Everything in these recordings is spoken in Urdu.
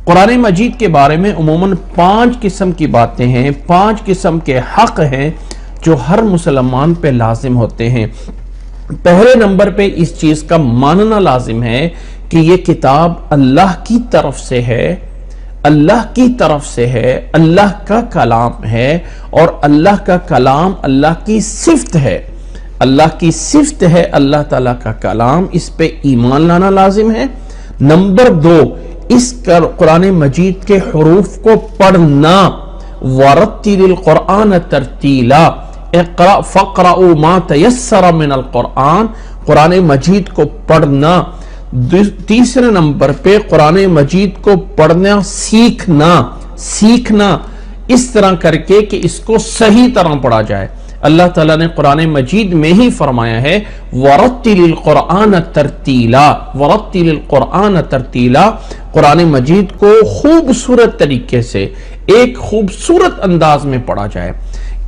قرآن مجید کے بارے میں عموماً 5 قسم کی باتیں ہیں، 5 قسم کے حق ہیں جو ہر مسلمان پہ لازم ہوتے ہیں۔ پہلے نمبر پہ اس چیز کا ماننا لازم ہے کہ یہ کتاب اللہ کی طرف سے ہے، اللہ کی طرف سے ہے، اللہ کا کلام ہے، اور اللہ کا کلام اللہ کی صفت ہے، اللہ کی صفت ہے اللہ تعالیٰ کا کلام، اس پہ ایمان لانا لازم ہے۔ نمبر 2، اس قرآن مجید کے حروف کو پڑھنا، وَرَتِّلِ الْقُرْآنَ تَرْتِيلًا، اقرأ فقرأوا ما تیسر من القرآن، قرآن مجید کو پڑھنا۔ تیسرے نمبر پہ قرآن مجید کو پڑھنا سیکھنا اس طرح کر کے کہ اس کو صحیح طرح پڑھا جائے۔ اللہ تعالیٰ نے قرآن مجید میں ہی فرمایا ہے وَرَتِّلِ الْقُرْآنَ تَرْتِيلًا، وَرَتِّلِ الْقُرْآنَ تَرْتِيلًا، قرآن مجید کو خوبصورت طریقے سے ایک خوبصورت انداز میں پڑھا جائے۔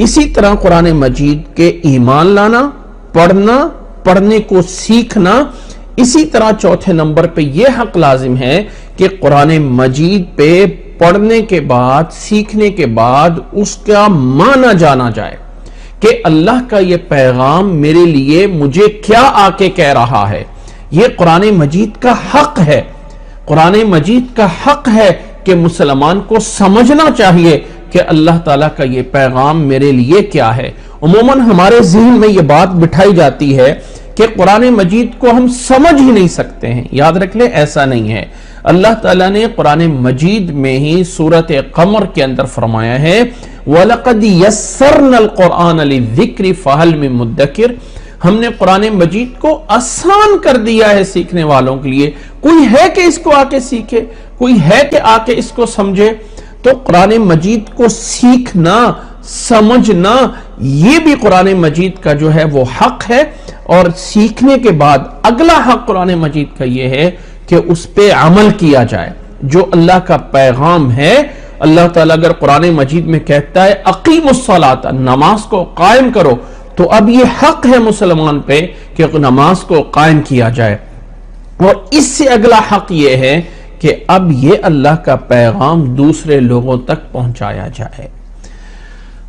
اسی طرح قرآن مجید کے ایمان لانا، پڑھنا، پڑھنے کو سیکھنا۔ اسی طرح چوتھے نمبر پہ یہ حق لازم ہے کہ قرآن مجید پہ پڑھنے کے بعد، سیکھنے کے بعد اس کا معنی جانا جائے کہ اللہ کا یہ پیغام میرے لیے مجھے کیا آ کے کہہ رہا ہے۔ یہ قرآن مجید کا حق ہے، قرآن مجید کا حق ہے کہ مسلمان کو سمجھنا چاہیے کہ اللہ تعالیٰ کا یہ پیغام میرے لیے کیا ہے۔ عموماً ہمارے ذہن میں یہ بات بٹھائی جاتی ہے کہ قرآن مجید کو ہم سمجھ ہی نہیں سکتے ہیں۔ یاد رکھ لیں ایسا نہیں ہے۔ اللہ تعالیٰ نے قرآن مجید میں ہی سورۃ قمر کے اندر فرمایا ہے وَلَقَدْ يَسَّرْنَا الْقُرْآنَ لِلذِّكْرِ فَهَلْ مِن مُدَّكِرٍ، ہم نے قرآن مجید کو آسان کر دیا ہے سیکھنے والوں کے لیے۔ کوئی ہے کہ اس کو آ کے سیکھے، کوئی ہے کہ آ کے اس کو سمجھے؟ تو قرآن مجید کو سیکھنا، سمجھنا، یہ بھی قرآن مجید کا جو ہے وہ حق ہے۔ اور سیکھنے کے بعد اگلا حق قرآن مجید کا یہ ہے کہ اس پہ عمل کیا جائے۔ جو اللہ کا پیغام ہے، اللہ تعالیٰ اگر قرآن مجید میں کہتا ہے اقیموا الصلاۃ، نماز کو قائم کرو، تو اب یہ حق ہے مسلمان پہ کہ نماز کو قائم کیا جائے۔ اور اس سے اگلا حق یہ ہے کہ اب یہ اللہ کا پیغام دوسرے لوگوں تک پہنچایا جائے۔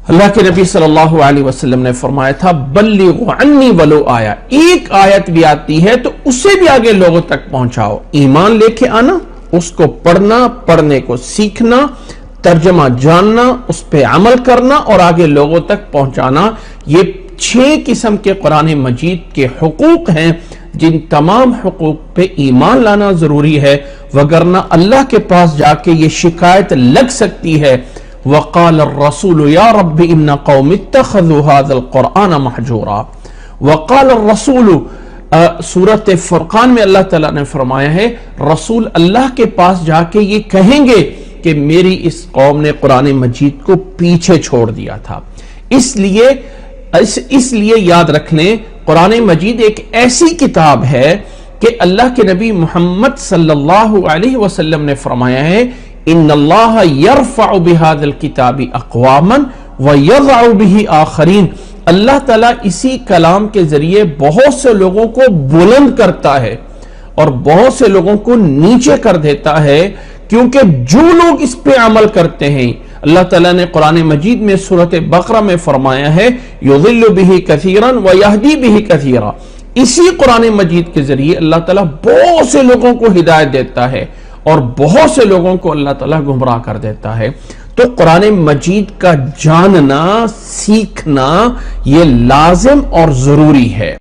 اللہ کے نبی صلی اللہ علیہ وسلم نے فرمایا تھا بلغوا عنی ولو آیا، ایک آیت بھی آتی ہے تو اسے بھی آگے لوگوں تک پہنچاؤ۔ ایمان لے کے آنا، اس کو پڑھنا، پڑھنے کو سیکھنا، ترجمہ جاننا، اس پہ عمل کرنا اور آگے لوگوں تک پہنچانا، یہ 6 قسم کے قرآن مجید کے حقوق ہیں جن تمام حقوق پہ ایمان لانا ضروری ہے، وگرنہ اللہ کے پاس جا کے یہ شکایت لگ سکتی ہے وقال الرسول یا رب ان قوم اتخذوا هذا القرآن مہجورا۔ وقال الرسول، سورۃ فرقان میں اللہ تعالیٰ نے فرمایا ہے رسول اللہ کے پاس جا کے یہ کہیں گے کہ میری اس قوم نے قرآن مجید کو پیچھے چھوڑ دیا تھا۔ اس لیے یاد رکھ لیں قرآن مجید ایک ایسی کتاب ہے کہ اللہ کے نبی محمد صلی اللہ علیہ وسلم نے فرمایا ہے ان اللہ یرفع بہذا الکتاب اقواما ویضع بہ آخرین، اللہ تعالیٰ اسی کلام کے ذریعے بہت سے لوگوں کو بلند کرتا ہے اور بہت سے لوگوں کو نیچے کر دیتا ہے، کیونکہ جو لوگ اس پہ عمل کرتے ہیں اللہ تعالیٰ نے قرآن مجید میں سورۃ بقرہ میں فرمایا ہے یضل بہ کثیرا ویہدی بہ کثیرا، اسی قرآن مجید کے ذریعے اللہ تعالیٰ بہت سے لوگوں کو ہدایت دیتا ہے اور بہت سے لوگوں کو اللہ تعالیٰ گمراہ کر دیتا ہے۔ تو قرآن مجید کا جاننا، سیکھنا یہ لازم اور ضروری ہے۔